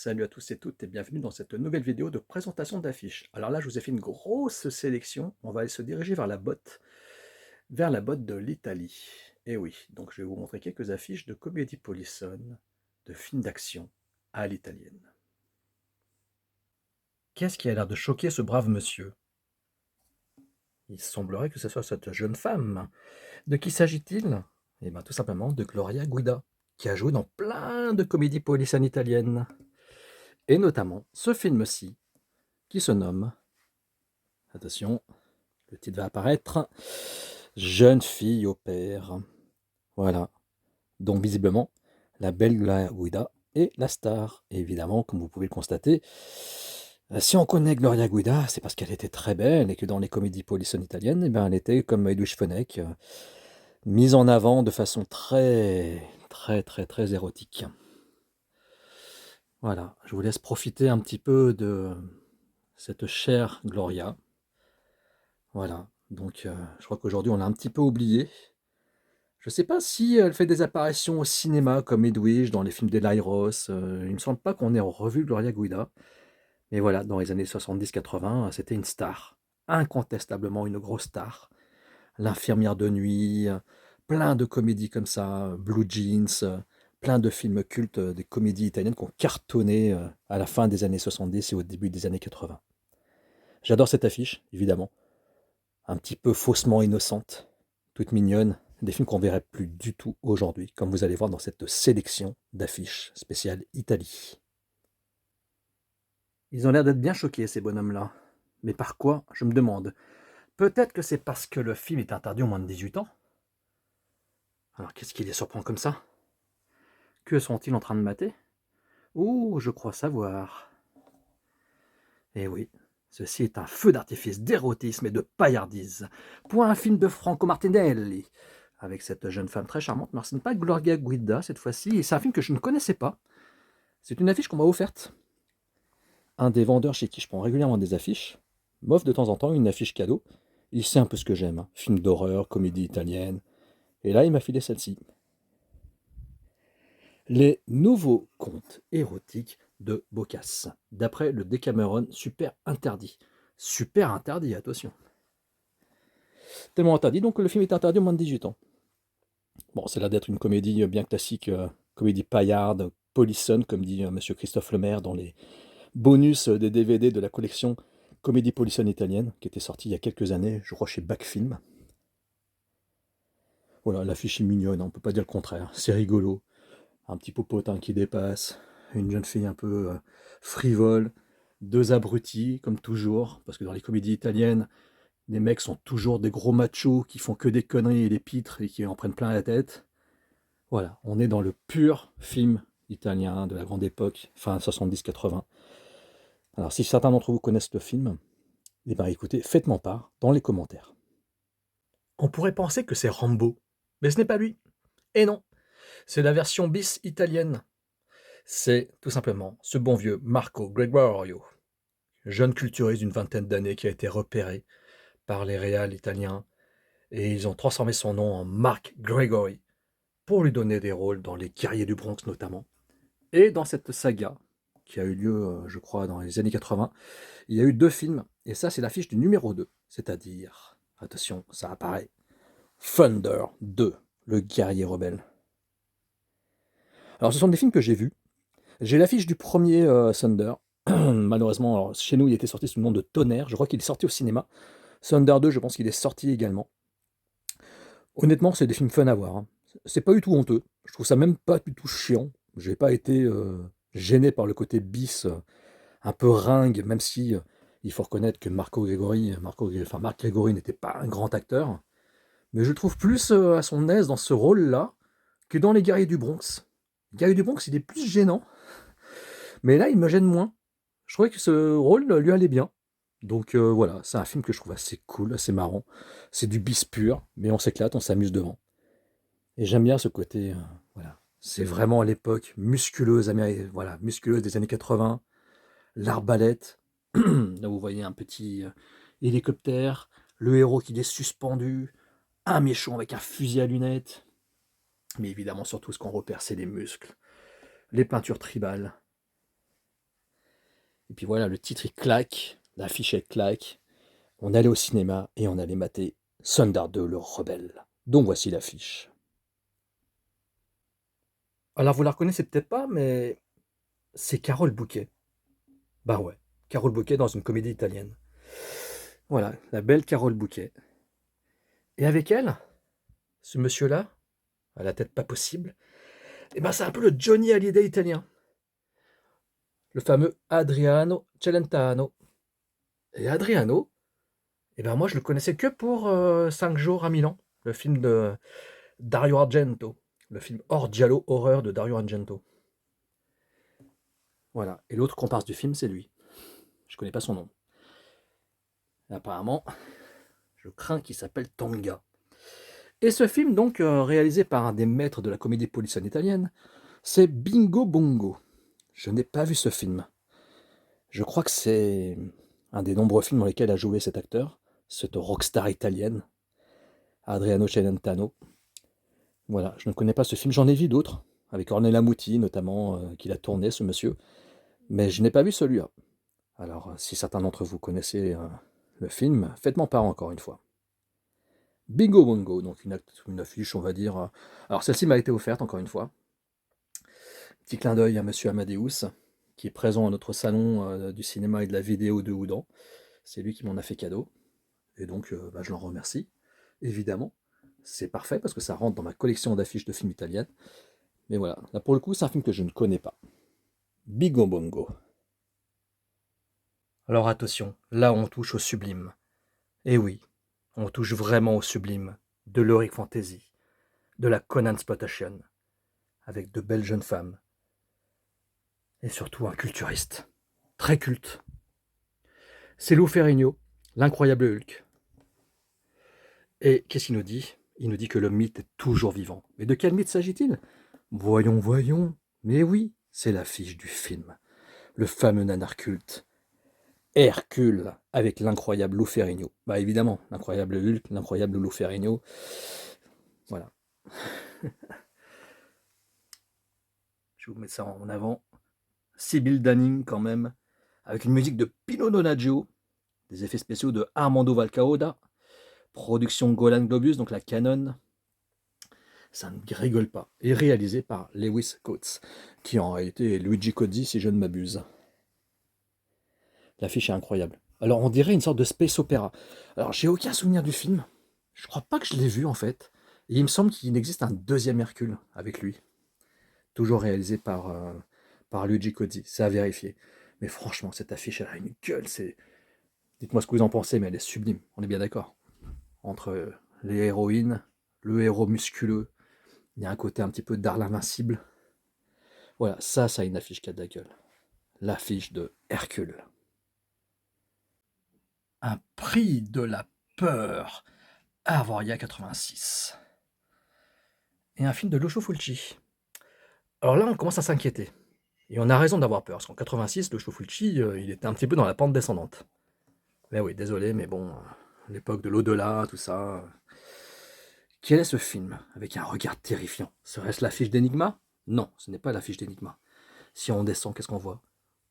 Salut à tous et toutes et bienvenue dans cette nouvelle vidéo de présentation d'affiches. Alors là, je vous ai fait une grosse sélection. On va aller se diriger vers la botte de l'Italie. Et oui, donc je vais vous montrer quelques affiches de comédie polissonne, de films d'action à l'italienne. Qu'est-ce qui a l'air de choquer ce brave monsieur? Il semblerait que ce soit cette jeune femme. De qui s'agit-il? Eh bien, tout simplement de Gloria Guida, qui a joué dans plein de comédies policières italiennes. Et notamment ce film-ci, qui se nomme, attention, le titre va apparaître, Jeune fille au père. Voilà. Donc visiblement, la belle Gloria Guida est la star. Et évidemment, comme vous pouvez le constater, si on connaît Gloria Guida, c'est parce qu'elle était très belle et que dans les comédies polissonnes italiennes, eh ben, elle était comme Edwige Fenech, mise en avant de façon très érotique. Voilà, je vous laisse profiter un petit peu de cette chère Gloria. Voilà, donc je crois qu'aujourd'hui on l'a un petit peu oubliée. Je sais pas si elle fait des apparitions au cinéma comme Edwige dans les films d'Eli Roth, il me semble pas qu'on ait revu Gloria Guida. Mais voilà, dans les années 70-80, c'était une star, incontestablement une grosse star. L'infirmière de nuit, plein de comédies comme ça, Blue Jeans, plein de films cultes, des comédies italiennes qui ont cartonné, à la fin des années 70 et au début des années 80. J'adore cette affiche, évidemment, un petit peu faussement innocente, toute mignonne, des films qu'on verrait plus du tout aujourd'hui, comme vous allez voir dans cette sélection d'affiches spéciales Italie. Ils ont l'air d'être bien choqués, ces bonhommes-là. Mais par quoi, je me demande. Peut-être que c'est parce que le film est interdit aux moins de 18 ans. Alors qu'est-ce qui les surprend comme ça? Que sont-ils en train de mater? Oh, je crois savoir. Eh oui, ceci est un feu d'artifice d'érotisme et de paillardise. Pour un film de Franco Martinelli, avec cette jeune femme très charmante. Mais ce n'est pas Gloria Guida cette fois-ci, et c'est un film que je ne connaissais pas. C'est une affiche qu'on m'a offerte. Un des vendeurs chez qui je prends régulièrement des affiches m'offre de temps en temps une affiche cadeau. Il sait un peu ce que j'aime, hein. Film d'horreur, comédie italienne. Et là, il m'a filé celle-ci. Les nouveaux contes érotiques de Boccace, d'après le Decameron Super Interdit. Super interdit, attention. Tellement interdit, donc le film est interdit aux moins de 18 ans. Bon, c'est là d'être une comédie bien classique, comédie paillarde, polissonne, comme dit monsieur Christophe Lemaire dans les bonus des DVD de la collection Comédie polissonne italienne, qui était sortie il y a quelques années, je crois chez Backfilm. Voilà, l'affiche est mignonne, on ne peut pas dire le contraire, c'est rigolo. Un petit popotin qui dépasse, une jeune fille un peu frivole, deux abrutis, comme toujours, parce que dans les comédies italiennes, les mecs sont toujours des gros machos qui font que des conneries et des pitres et qui en prennent plein la tête. Voilà, on est dans le pur film italien de la grande époque, fin 70-80. Alors si certains d'entre vous connaissent le film, eh bien écoutez, faites-m'en part dans les commentaires. On pourrait penser que c'est Rambo, mais ce n'est pas lui. Et non, c'est la version bis italienne. C'est tout simplement ce bon vieux Marco Gregorio, jeune culturiste d'une vingtaine d'années qui a été repéré par les réals italiens, et ils ont transformé son nom en Mark Gregory pour lui donner des rôles dans Les Guerriers du Bronx notamment. Et dans cette saga, qui a eu lieu, je crois, dans les années 80, il y a eu deux films, et ça c'est l'affiche du numéro 2, c'est-à-dire, attention, ça apparaît, Thunder 2, le guerrier rebelle. Alors ce sont des films que j'ai vus. J'ai l'affiche du premier Thunder. Malheureusement, alors, chez nous, il était sorti sous le nom de Tonnerre. Je crois qu'il est sorti au cinéma. Thunder 2, je pense qu'il est sorti également. Honnêtement, c'est des films fun à voir, hein. C'est pas du tout honteux. Je trouve ça même pas du tout chiant. J'ai pas été gêné par le côté bis, un peu ringue, même si il faut reconnaître que Marc Grégory n'était pas un grand acteur. Mais je le trouve plus à son aise dans ce rôle-là que dans Les Guerriers du Bronx. Les Guerriers du Bronx, il est plus gênant. Mais là, il me gêne moins. Je trouvais que ce rôle lui allait bien. Donc voilà, c'est un film que je trouve assez cool, assez marrant. C'est du bis pur, mais on s'éclate, on s'amuse devant. Et j'aime bien ce côté, voilà. C'est vraiment à l'époque musculeuse, voilà, musculeuse des années 80, l'arbalète. Là, vous voyez un petit hélicoptère, le héros qui est suspendu, un méchant avec un fusil à lunettes. Mais évidemment, surtout, ce qu'on repère, c'est les muscles, les peintures tribales. Et puis voilà, le titre il claque, l'affiche elle claque. On allait au cinéma et on allait mater Thunder 2, le rebelle. Donc voici l'affiche. Alors vous la reconnaissez peut-être pas, mais c'est Carole Bouquet. Bah ouais, Carole Bouquet dans une comédie italienne. Voilà, la belle Carole Bouquet. Et avec elle, ce monsieur-là, à la tête pas possible, et ben c'est un peu le Johnny Hallyday italien. Le fameux Adriano Celentano. Et Adriano, et ben moi je le connaissais que pour 5 jours à Milan, le film de Dario Argento, le film hors giallo horreur de Dario Argento. Voilà, et l'autre comparse du film, c'est lui. Je connais pas son nom. Et apparemment, je crains qu'il s'appelle Tonga. Et ce film, donc, réalisé par un des maîtres de la comédie policière italienne, c'est Bingo Bongo. Je n'ai pas vu ce film. Je crois que c'est un des nombreux films dans lesquels a joué cet acteur, cette rockstar italienne, Adriano Celentano. Voilà, je ne connais pas ce film, j'en ai vu d'autres, avec Ornella Muti notamment, qu'il a tourné, ce monsieur, mais je n'ai pas vu celui-là. Alors, si certains d'entre vous connaissez le film, faites-moi part encore une fois. Bingo Bongo, donc une affiche, on va dire. Alors, celle-ci m'a été offerte, encore une fois. Petit clin d'œil à Monsieur Amadeus, qui est présent à notre salon du cinéma et de la vidéo de Houdan. C'est lui qui m'en a fait cadeau. Et donc, je l'en remercie, évidemment. C'est parfait parce que ça rentre dans ma collection d'affiches de films italiennes. Mais voilà, là pour le coup, c'est un film que je ne connais pas. Bingo Bongo. Alors attention, là on touche au sublime. Et oui, on touche vraiment au sublime de l'heroic fantasy, de la Conan exploitation, avec de belles jeunes femmes. Et surtout un culturiste, très culte. C'est Lou Ferrigno, l'incroyable Hulk. Et qu'est-ce qu'il nous dit? Il nous dit que le mythe est toujours vivant. Mais de quel mythe s'agit-il? Voyons, voyons. Mais oui, c'est l'affiche du film. Le fameux nanar culte. Hercule, avec l'incroyable Lou Ferrigno. Bah évidemment, l'incroyable Hulk, l'incroyable Lou Ferrigno. Voilà. Je vais vous mettre ça en avant. Sibyl Danning quand même, avec une musique de Pino Donaggio, des effets spéciaux de Armando Valcauda, production Golan Globus, donc la Canon. Ça ne rigole pas. Et réalisé par Lewis Coates, qui en réalité est Luigi Cozzi si je ne m'abuse. L'affiche est incroyable. Alors on dirait une sorte de space opéra. Alors j'ai aucun souvenir du film. Je crois pas que je l'ai vu en fait. Et il me semble qu'il existe un deuxième Hercule avec lui. Toujours réalisé par Luigi Cozzi. C'est à vérifier. Mais franchement, cette affiche, elle a une gueule. Dites-moi ce que vous en pensez, mais elle est sublime. On est bien d'accord. Entre les héroïnes, le héros musculeux, il y a un côté un petit peu d'Arl Invincible. Voilà, ça a une affiche qui a de la gueule. L'affiche de Hercule. Un prix de la peur. Avoria 86. Et un film de Lucio Fulci. Alors là, on commence à s'inquiéter. Et on a raison d'avoir peur, parce qu'en 86, Lucio Fulci, il était un petit peu dans la pente descendante. Mais oui, désolé, mais bon, l'époque de l'au-delà, tout ça. Quel est ce film, avec un regard terrifiant? Serait-ce l'affiche d'Enigma? Non, ce n'est pas l'affiche d'Enigma. Si on descend, qu'est-ce qu'on voit?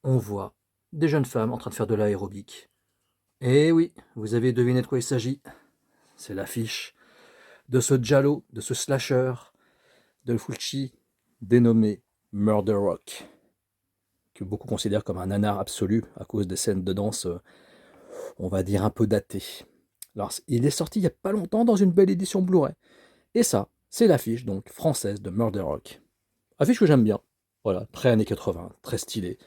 On voit des jeunes femmes en train de faire de l'aérobic. Eh oui, vous avez deviné de quoi il s'agit. C'est l'affiche de ce giallo, de ce slasher, de Fulci, dénommé Murder Rock, que beaucoup considèrent comme un nanar absolu à cause des scènes de danse, on va dire un peu datées. Alors, il est sorti il n'y a pas longtemps dans une belle édition Blu-ray. Et ça, c'est l'affiche donc française de Murder Rock. Affiche que j'aime bien. Voilà, très années 80, très stylé.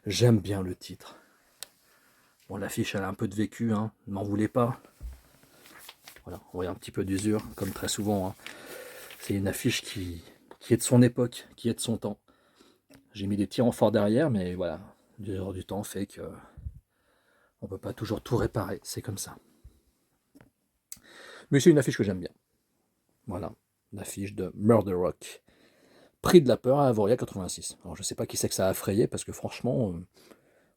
J'aime bien le titre. Bon, l'affiche, elle a un peu de vécu, hein, ne m'en voulez pas. Voilà, on voit un petit peu d'usure, comme très souvent. Hein. C'est une affiche qui est de son époque, qui est de son temps. J'ai mis des tirants forts derrière, mais voilà, l'usure du temps fait que on peut pas toujours tout réparer, c'est comme ça. Mais c'est une affiche que j'aime bien. Voilà, l'affiche de Murder Rock. Prix de la peur à Avoria 86. Alors je sais pas qui c'est que ça a effrayé, parce que franchement,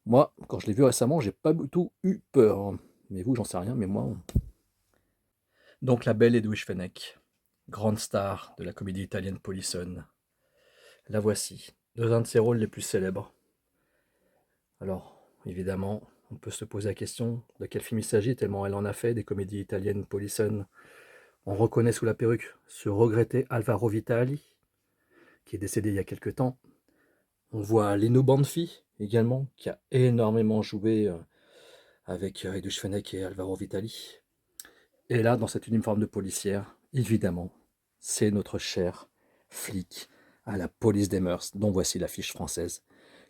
moi, quand je l'ai vu récemment, j'ai pas du tout eu peur. Mais vous, j'en sais rien, mais moi... Donc la belle Edwige Fenech, grande star de la comédie italienne Polissonne. La voici, dans un de ses rôles les plus célèbres. Alors, évidemment, on peut se poser la question de quel film il s'agit, tellement elle en a fait, des comédies italiennes polissonnes. On reconnaît sous la perruque ce regretté Alvaro Vitali, qui est décédé il y a quelque temps. On voit Lino Banfi également, qui a énormément joué avec Edwige Fenech et Alvaro Vitali. Et là, dans cette uniforme de policière, évidemment, c'est notre cher flic à la police des mœurs, dont voici l'affiche française,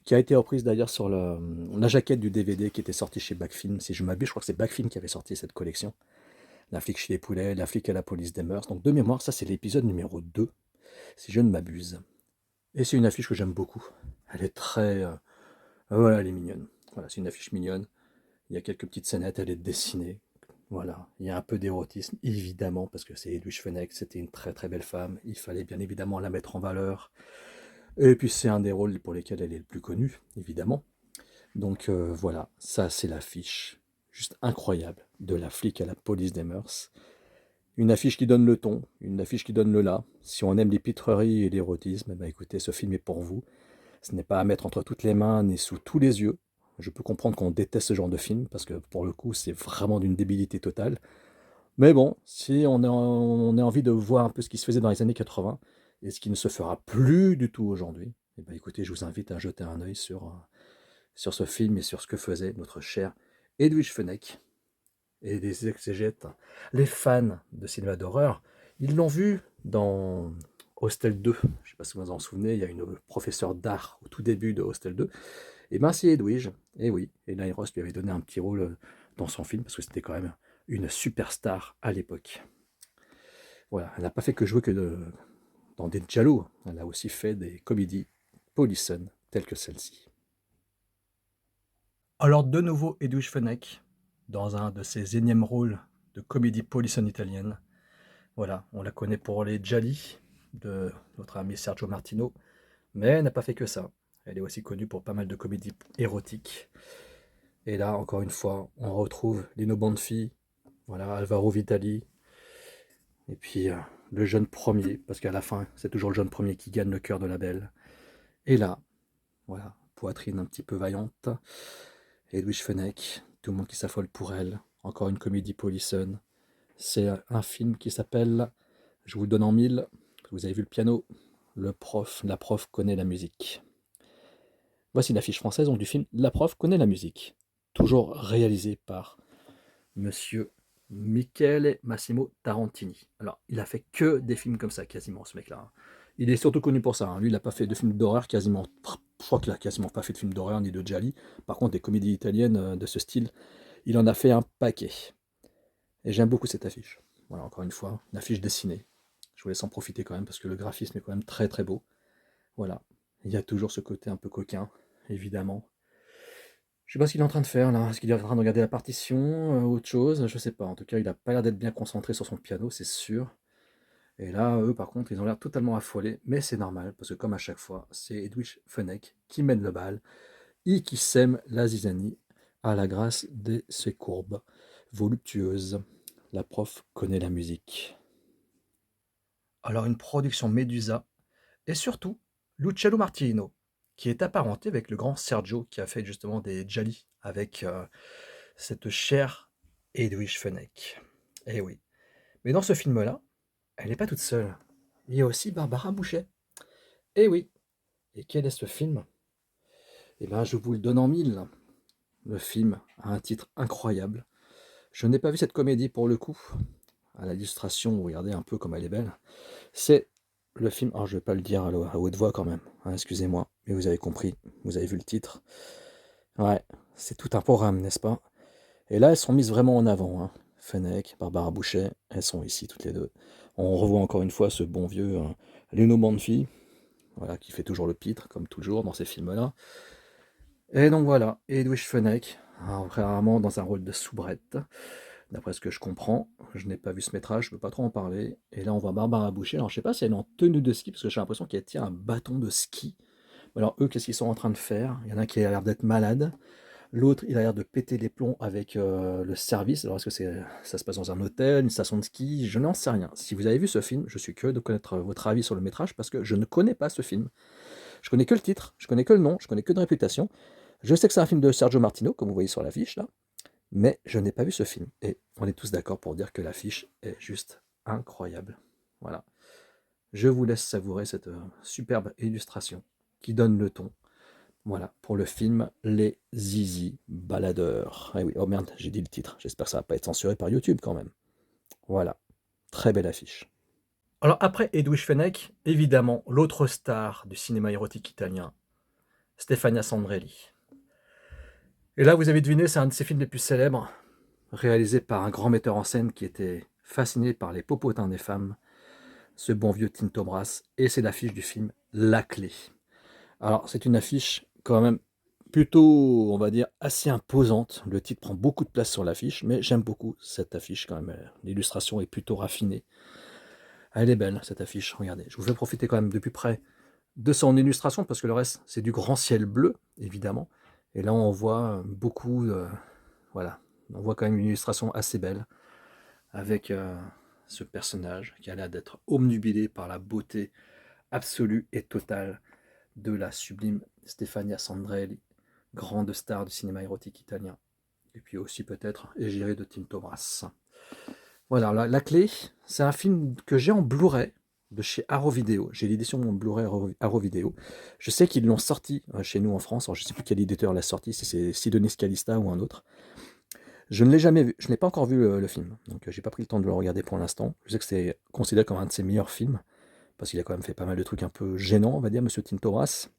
qui a été reprise d'ailleurs sur la jaquette du DVD qui était sorti chez Backfilm. Si je m'abuse, je crois que c'est Backfilm qui avait sorti cette collection. La flic chez les poulets, la flic à la police des mœurs. Donc de mémoire, ça c'est l'épisode numéro 2, si je ne m'abuse. Et c'est une affiche que j'aime beaucoup. Elle est très... voilà, elle est mignonne. Voilà, c'est une affiche mignonne. Il y a quelques petites scénettes, elle est dessinée. Voilà, il y a un peu d'érotisme, évidemment, parce que c'est Edwige Fenech, c'était une très très belle femme. Il fallait bien évidemment la mettre en valeur. Et puis c'est un des rôles pour lesquels elle est le plus connue, évidemment. Donc voilà, ça c'est l'affiche, juste incroyable, de la flic à la police des mœurs. Une affiche qui donne le ton, une affiche qui donne le là. Si on aime les pitreries et l'érotisme, eh ben écoutez, ce film est pour vous. Ce n'est pas à mettre entre toutes les mains ni sous tous les yeux. Je peux comprendre qu'on déteste ce genre de film, parce que pour le coup, c'est vraiment d'une débilité totale. Mais bon, si on a envie de voir un peu ce qui se faisait dans les années 80, et ce qui ne se fera plus du tout aujourd'hui, eh ben écoutez, je vous invite à jeter un œil sur ce film et sur ce que faisait notre cher Edwige Fenech. Et les exégètes, les fans de cinéma d'horreur, ils l'ont vu dans Hostel 2. Je ne sais pas si vous vous en souvenez, il y a une professeure d'art au tout début de Hostel 2. Et ben c'est Edwige, et oui, et Eli Roth lui avait donné un petit rôle dans son film, parce que c'était quand même une superstar à l'époque. Voilà, elle n'a pas fait que jouer dans des giallo, elle a aussi fait des comédies polissonnes telles que celle-ci. Alors de nouveau Edwige Fenech, dans un de ses énièmes rôles de comédie polissonne italienne. Voilà, on la connaît pour les gialli de notre ami Sergio Martino, mais elle n'a pas fait que ça. Elle est aussi connue pour pas mal de comédies érotiques. Et là, encore une fois, on retrouve Lino Banfi, voilà, Alvaro Vitali, et puis le jeune premier, parce qu'à la fin, c'est toujours le jeune premier qui gagne le cœur de la belle. Et là, voilà, poitrine un petit peu vaillante, Edwige Fenech, tout le monde qui s'affole pour elle, encore une comédie polissonne. C'est un film qui s'appelle, je vous le donne en mille, vous avez vu le piano, la prof connaît la musique. Voici l'affiche française donc, du film La prof connaît la musique, toujours réalisé par Monsieur Michele Massimo Tarantini. Alors, il a fait que des films comme ça, quasiment, ce mec-là. Il est surtout connu pour ça. Lui, il n'a pas fait de films d'horreur, quasiment. Je crois qu'il a quasiment pas fait de films d'horreur ni de gialli. Par contre, des comédies italiennes de ce style, il en a fait un paquet. Et j'aime beaucoup cette affiche. Voilà, encore une fois, une affiche dessinée. Je vous laisse en profiter quand même, parce que le graphisme est quand même très très beau. Voilà. Il y a toujours ce côté un peu coquin, évidemment. Je sais pas ce qu'il est en train de faire là. Est-ce qu'il est en train de regarder la partition, autre chose? Je sais pas. En tout cas, il a pas l'air d'être bien concentré sur son piano, c'est sûr. Et là, eux, par contre, ils ont l'air totalement affolés. Mais c'est normal, parce que comme à chaque fois, c'est Edwige Fenech qui mène le bal et qui sème la zizanie à la grâce de ses courbes voluptueuses. La prof connaît la musique. Alors, une production Medusa et surtout Luciano Martino, qui est apparenté avec le grand Sergio, qui a fait justement des gialli avec cette chère Edwige Fenech. Eh oui. Mais dans ce film-là, elle n'est pas toute seule. Il y a aussi Barbara Bouchet. Eh oui. Et quel est ce film? Eh bien, je vous le donne en mille. Le film a un titre incroyable. Je n'ai pas vu cette comédie pour le coup. À l'illustration, regardez un peu comme elle est belle. C'est le film, alors je ne vais pas le dire à haute voix quand même, hein, excusez-moi, mais vous avez compris, vous avez vu le titre. Ouais, c'est tout un programme, n'est-ce pas? Et là, elles sont mises vraiment en avant, hein. Fenech, Barbara Bouchet, elles sont ici toutes les deux. On revoit encore une fois ce bon vieux Lino Banfi, voilà, qui fait toujours le pitre, comme toujours dans ces films-là. Et donc voilà, Edwige Fenech, vraiment dans un rôle de soubrette, d'après ce que je comprends. Je n'ai pas vu ce métrage, je ne peux pas trop en parler. Et là, on voit Barbara Boucher. Alors, je sais pas si elle est en tenue de ski, parce que j'ai l'impression qu'elle tient un bâton de ski. Alors, eux, qu'est-ce qu'ils sont en train de faire? Il y en a un qui a l'air d'être malade. L'autre, il a l'air de péter les plombs avec le service. Alors, est-ce que ça se passe dans un hôtel, une station de ski? Je n'en sais rien. Si vous avez vu ce film, je suis curieux de connaître votre avis sur le métrage, parce que je ne connais pas ce film. Je connais que le titre, je connais que le nom, je connais que de réputation. Je sais que c'est un film de Sergio Martino, comme vous voyez sur l'affiche là, mais je n'ai pas vu ce film. Et on est tous d'accord pour dire que l'affiche est juste incroyable. Voilà. Je vous laisse savourer cette superbe illustration qui donne le ton. Voilà, pour le film Les Zizi Baladeurs. Ah oui, oh merde, j'ai dit le titre. J'espère que ça va pas être censuré par YouTube quand même. Voilà, très belle affiche. Alors après Edwige Fenech, évidemment, l'autre star du cinéma érotique italien, Stefania Sandrelli. Et là, vous avez deviné, c'est un de ses films les plus célèbres, réalisé par un grand metteur en scène qui était fasciné par les popotins des femmes, ce bon vieux Tinto Brass, et c'est l'affiche du film La Clé. Alors, c'est une affiche quand même plutôt, on va dire, assez imposante. Le titre prend beaucoup de place sur l'affiche, mais j'aime beaucoup cette affiche quand même. L'illustration est plutôt raffinée. Elle est belle, cette affiche, regardez. Je vous fais profiter quand même de plus près de son illustration, parce que le reste, c'est du grand ciel bleu, évidemment. Et là, on voit beaucoup, voilà, on voit quand même une illustration assez belle, avec ce personnage qui a l'air d'être omnubilé par la beauté absolue et totale de la sublime Stefania Sandrelli, grande star du cinéma érotique italien. Et puis aussi peut-être égérie de Tinto Brass. Voilà, la clé, c'est un film que j'ai en Blu-ray de chez Arrow Video. J'ai l'édition Blu-ray Arrow Video. Je sais qu'ils l'ont sorti chez nous en France. Alors, je ne sais plus quel éditeur l'a sorti, si c'est Sidonis Calista ou un autre. Je ne l'ai jamais vu, je n'ai pas encore vu le film, donc j'ai pas pris le temps de le regarder pour l'instant. Je sais que c'est considéré comme un de ses meilleurs films, parce qu'il a quand même fait pas mal de trucs un peu gênants, on va dire, Monsieur Tinto Brass.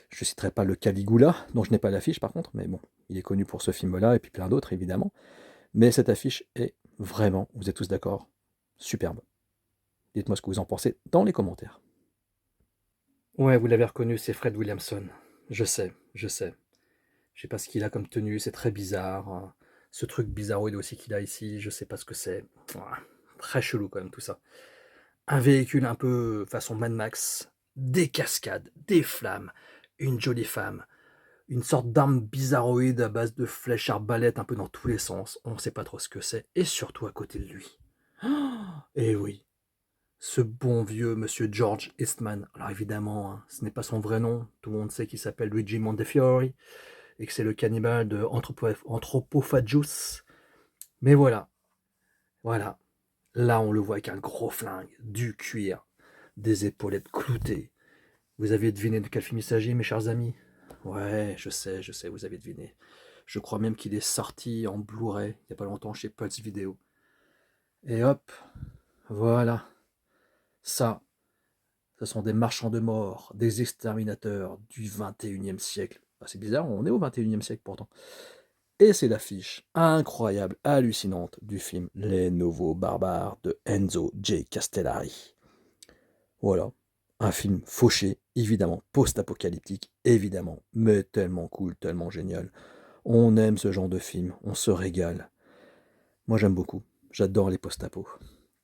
Je citerai pas le Caligula, dont je n'ai pas l'affiche par contre, mais bon, il est connu pour ce film-là, et puis plein d'autres évidemment. Mais cette affiche est vraiment, vous êtes tous d'accord, superbe. Dites-moi ce que vous en pensez dans les commentaires. Ouais, vous l'avez reconnu, c'est Fred Williamson. Je sais, je sais. Je sais pas ce qu'il a comme tenue, c'est très bizarre. Ce truc bizarroïde aussi qu'il a ici, je sais pas ce que c'est. Ouah, très chelou quand même tout ça. Un véhicule un peu façon Mad Max, des cascades, des flammes, une jolie femme, une sorte d'arme bizarroïde à base de flèches arbalètes un peu dans tous les sens. On ne sait pas trop ce que c'est, et surtout à côté de lui. Et oui, ce bon vieux monsieur George Eastman. Alors évidemment, hein, ce n'est pas son vrai nom. Tout le monde sait qu'il s'appelle Luigi Montefiore et que c'est le cannibale de Anthropophagus. Mais voilà, voilà. Là, on le voit avec un gros flingue, du cuir, des épaulettes cloutées. Vous avez deviné de quel film il s'agit, mes chers amis? Ouais, je sais, vous avez deviné. Je crois même qu'il est sorti en Blu-ray il n'y a pas longtemps chez Pulse Video. Et hop, voilà. Ça, ce sont des marchands de mort, des exterminateurs du 21e siècle. Ah, c'est bizarre, on est au 21e siècle pourtant. Et c'est l'affiche incroyable, hallucinante du film Les Nouveaux Barbares de Enzo J. Castellari. Voilà, un film fauché, évidemment, post-apocalyptique, évidemment, mais tellement cool, tellement génial. On aime ce genre de film, on se régale. Moi j'aime beaucoup, j'adore les post-apos.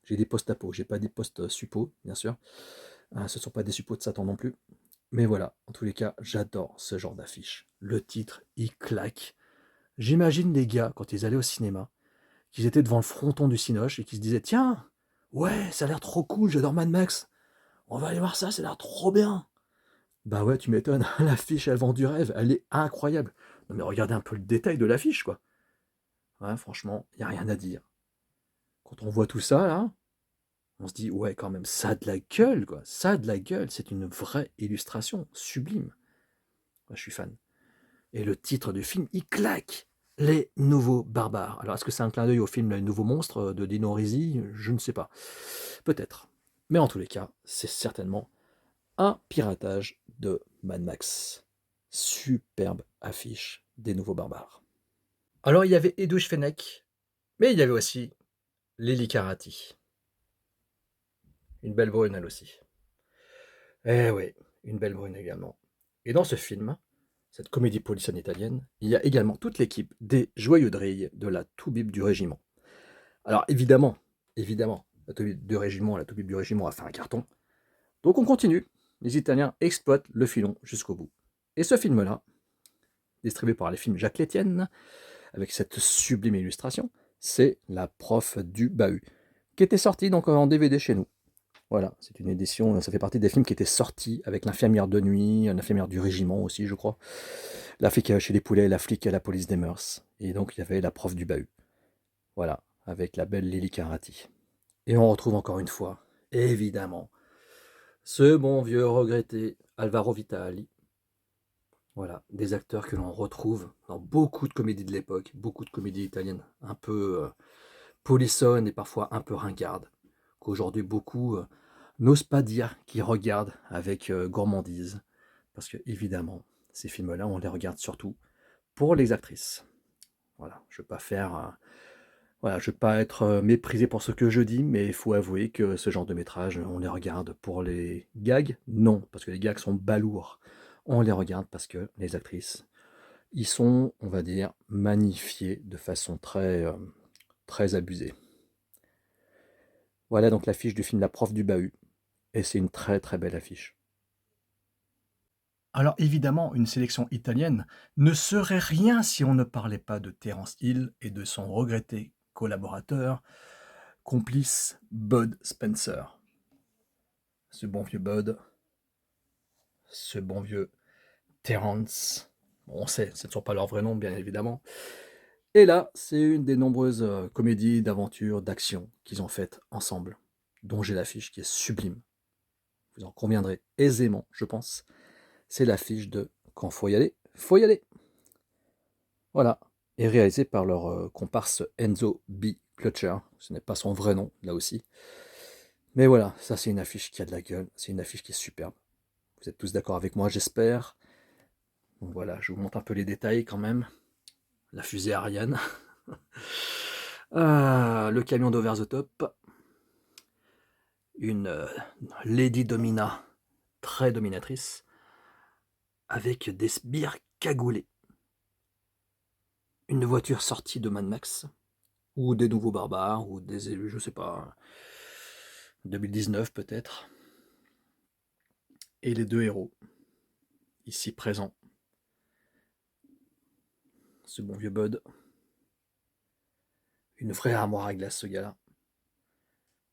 J'ai des post-apos, j'ai pas des post-suppos, bien sûr. Ce ne sont pas des suppos de Satan non plus. Mais voilà, en tous les cas, j'adore ce genre d'affiche. Le titre, il claque. J'imagine les gars, quand ils allaient au cinéma, qu'ils étaient devant le fronton du Cinoche et qu'ils se disaient: tiens, ouais, ça a l'air trop cool, j'adore Mad Max. On va aller voir ça, ça a l'air trop bien. Bah ouais, tu m'étonnes, l'affiche, elle vend du rêve, elle est incroyable. Non mais regardez un peu le détail de l'affiche, quoi. Ouais, franchement, il n'y a rien à dire. Quand on voit tout ça, là, on se dit, ouais, quand même, ça a de la gueule, quoi. Ça a de la gueule, c'est une vraie illustration, sublime. Moi, je suis fan. Et le titre du film, il claque. Les Nouveaux Barbares. Alors, est-ce que c'est un clin d'œil au film Les Nouveaux Monstres de Dino Risi? Je ne sais pas. Peut-être. Mais en tous les cas, c'est certainement un piratage de Mad Max. Superbe affiche des Nouveaux Barbares. Alors, il y avait Edwige Fenech, mais il y avait aussi Lily Carati. Une belle brune, elle aussi. Eh oui, une belle brune également. Et dans ce film, cette comédie policière italienne, il y a également toute l'équipe des Joyeux Drilles de la Toubib du Régiment. Alors évidemment, la Toubib du Régiment a fait un carton. Donc on continue. Les Italiens exploitent le filon jusqu'au bout. Et ce film-là, distribué par les films Jacques Létienne, avec cette sublime illustration, c'est La prof du bahut, qui était sorti donc en DVD chez nous. Voilà, c'est une édition, ça fait partie des films qui étaient sortis avec L'infirmière de nuit, L'infirmière du régiment aussi, je crois. La flic qui a chez les poulets, la flic à la police des mœurs. Et donc, il y avait la prof du bahut. Voilà, avec la belle Lily Carati. Et on retrouve encore une fois, évidemment, ce bon vieux regretté Alvaro Vitali. Voilà, des acteurs que l'on retrouve dans beaucoup de comédies de l'époque, beaucoup de comédies italiennes, un peu polissonnes et parfois un peu ringardes, qu'aujourd'hui beaucoup n'osent pas dire qu'ils regardent avec gourmandise. Parce que, évidemment, ces films-là, on les regarde surtout pour les actrices. Voilà, je ne veux pas faire. Voilà, je ne veux pas être méprisé pour ce que je dis, mais il faut avouer que ce genre de métrage, on les regarde pour les gags. Non, parce que les gags sont balourds. On les regarde parce que les actrices, ils sont, on va dire, magnifiés de façon très abusée. Voilà donc l'affiche du film La prof du bahut, et c'est une très belle affiche. Alors évidemment, une sélection italienne ne serait rien si on ne parlait pas de Terence Hill et de son regretté collaborateur, complice Bud Spencer. Ce bon vieux Bud, ce bon vieux Terence. Bon, on sait, ce ne sont pas leurs vrais noms, bien évidemment. Et là, c'est une des nombreuses comédies d'aventure, d'action qu'ils ont faites ensemble, dont j'ai l'affiche qui est sublime. Vous en conviendrez aisément, je pense. C'est l'affiche de Quand faut y aller, faut y aller. Voilà. Et réalisé par leur comparse Enzo B. Clutcher. Ce n'est pas son vrai nom, là aussi. Mais voilà, ça c'est une affiche qui a de la gueule. C'est une affiche qui est superbe. Vous êtes tous d'accord avec moi, j'espère. Donc voilà, je vous montre un peu les détails quand même. La fusée Ariane. Le camion d'Over the Top. Une Lady Domina très dominatrice. Avec des sbires cagoulés. Une voiture sortie de Mad Max. Ou des Nouveaux Barbares, ou des élus, je sais pas. 2019 peut-être. Et les deux héros, ici présents. Ce bon vieux Bud. Une vraie armoire à glace, ce gars-là.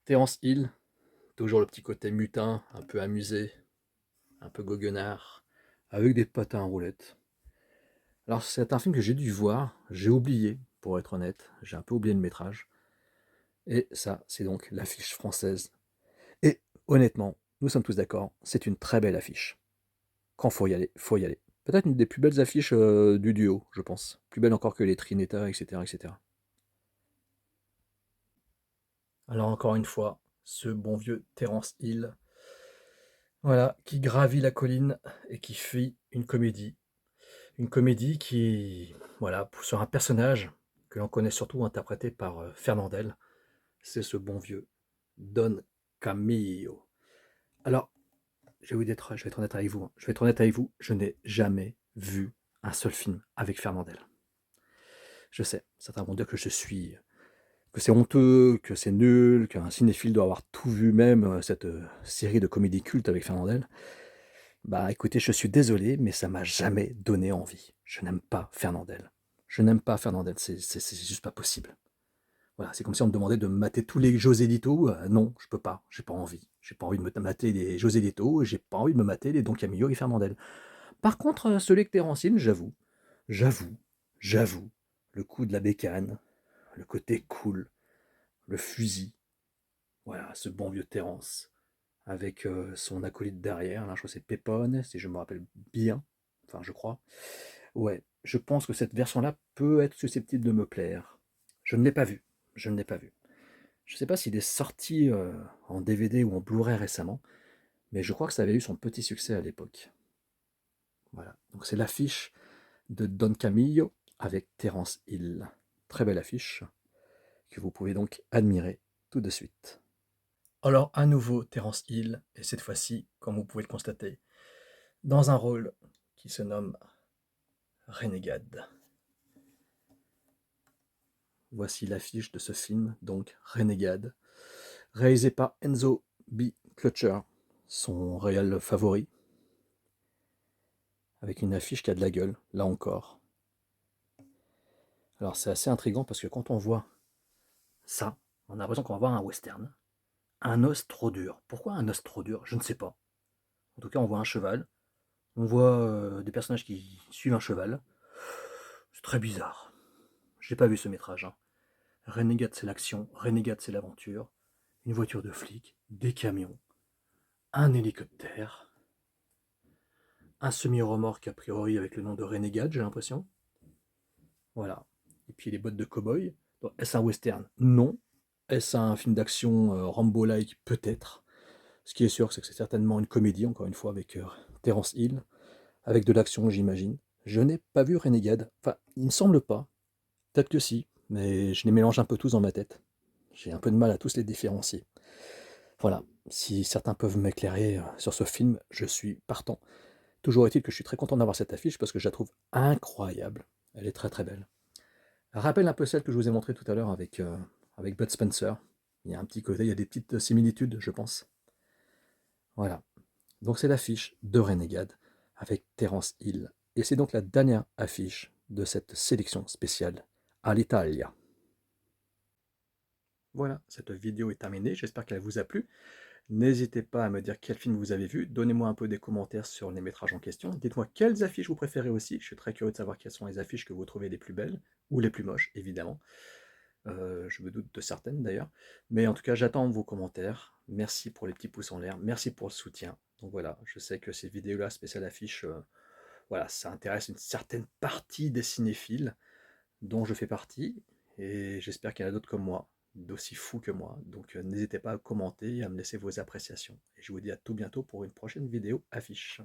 Terence Hill, toujours le petit côté mutin, un peu amusé, un peu goguenard, avec des patins à roulettes. Alors, c'est un film que j'ai dû voir, j'ai oublié, pour être honnête, j'ai un peu oublié le métrage. Et ça, c'est donc l'affiche française. Et honnêtement, nous sommes tous d'accord, c'est une très belle affiche. Quand faut y aller, faut y aller. Peut-être une des plus belles affiches du duo, je pense. Plus belle encore que les Trinetta, etc., etc. Alors encore une fois, ce bon vieux Terence Hill, voilà, qui gravit la colline et qui fait une comédie. Une comédie qui, voilà, sur un personnage que l'on connaît surtout interprété par Fernandel, c'est ce bon vieux Don Camillo. Alors, je vais être honnête avec vous, hein. Je vais être honnête avec vous, je n'ai jamais vu un seul film avec Fernandel. Je sais, certains vont dire que c'est honteux, que c'est nul, qu'un cinéphile doit avoir tout vu, même cette série de comédies cultes avec Fernandel. Bah écoutez, je suis désolé, mais ça m'a jamais donné envie. Je n'aime pas Fernandel. Je n'aime pas Fernandel, c'est juste pas possible. Voilà, c'est comme si on me demandait de me mater tous les José Lito. Non, je peux pas, j'ai pas envie. J'ai pas envie de me mater les José Lito, j'ai pas envie de me mater les Don Camillo et Fernandel. Par contre, celui que Terrancine, j'avoue, j'avoue, le coup de la bécane, le côté cool, le fusil, voilà, ce bon vieux Terence, avec son acolyte derrière, là, je crois que c'est Pépone, si je me rappelle bien, enfin je crois. Ouais, je pense que cette version-là peut être susceptible de me plaire. Je ne l'ai pas vue, je ne l'ai pas vue. Je ne sais pas s'il est sorti en DVD ou en Blu-ray récemment, mais je crois que ça avait eu son petit succès à l'époque. Voilà, donc c'est l'affiche de Don Camillo avec Terence Hill. Très belle affiche que vous pouvez donc admirer tout de suite. Alors à nouveau Terence Hill, et cette fois-ci, comme vous pouvez le constater, dans un rôle qui se nomme Renegade. Voici l'affiche de ce film, donc Renegade, réalisé par Enzo B. Clutcher, son réal favori, avec une affiche qui a de la gueule, là encore. Alors c'est assez intriguant parce que quand on voit ça, on a l'impression qu'on va voir un western. Un os trop dur. Pourquoi un os trop dur? Je ne sais pas. En tout cas, on voit un cheval, On voit des personnages qui suivent un cheval. C'est très bizarre. J'ai pas vu ce métrage, hein. Renegade, c'est l'action. Renegade, c'est l'aventure. Une voiture de flic, des camions, un hélicoptère, un semi-remorque a priori avec le nom de Renegade, j'ai l'impression. Voilà. Et puis les bottes de cow-boy. Donc, est-ce un western? Non. Est-ce un film d'action Rambo-like? Peut-être. Ce qui est sûr, c'est que c'est certainement une comédie, encore une fois, avec Terence Hill, avec de l'action, j'imagine. Je n'ai pas vu Renegade. Enfin, il me semble pas. Peut-être que si, mais je les mélange un peu tous dans ma tête. J'ai un peu de mal à tous les différencier. Voilà. Si certains peuvent m'éclairer sur ce film, je suis partant. Toujours est-il que je suis très content d'avoir cette affiche parce que je la trouve incroyable. Elle est très très belle. Elle rappelle un peu celle que je vous ai montrée tout à l'heure avec Bud Spencer. Il y a un petit côté, il y a des petites similitudes, je pense. Voilà. Donc c'est l'affiche de Renegade avec Terence Hill. Et c'est donc la dernière affiche de cette sélection spéciale à l'Italia. Voilà, cette vidéo est terminée, j'espère qu'elle vous a plu. N'hésitez pas à me dire quel film vous avez vu, donnez-moi un peu des commentaires sur les métrages en question, dites-moi quelles affiches vous préférez aussi, je suis très curieux de savoir quelles sont les affiches que vous trouvez les plus belles, ou les plus moches, évidemment. Je me doute de certaines d'ailleurs. Mais en tout cas, j'attends vos commentaires. Merci pour les petits pouces en l'air, merci pour le soutien. Donc voilà, je sais que ces vidéos-là, spéciales affiches, voilà, ça intéresse une certaine partie des cinéphiles, dont je fais partie, et j'espère qu'il y en a d'autres comme moi, d'aussi fous que moi. Donc n'hésitez pas à commenter et à me laisser vos appréciations. Et je vous dis à tout bientôt pour une prochaine vidéo affiche.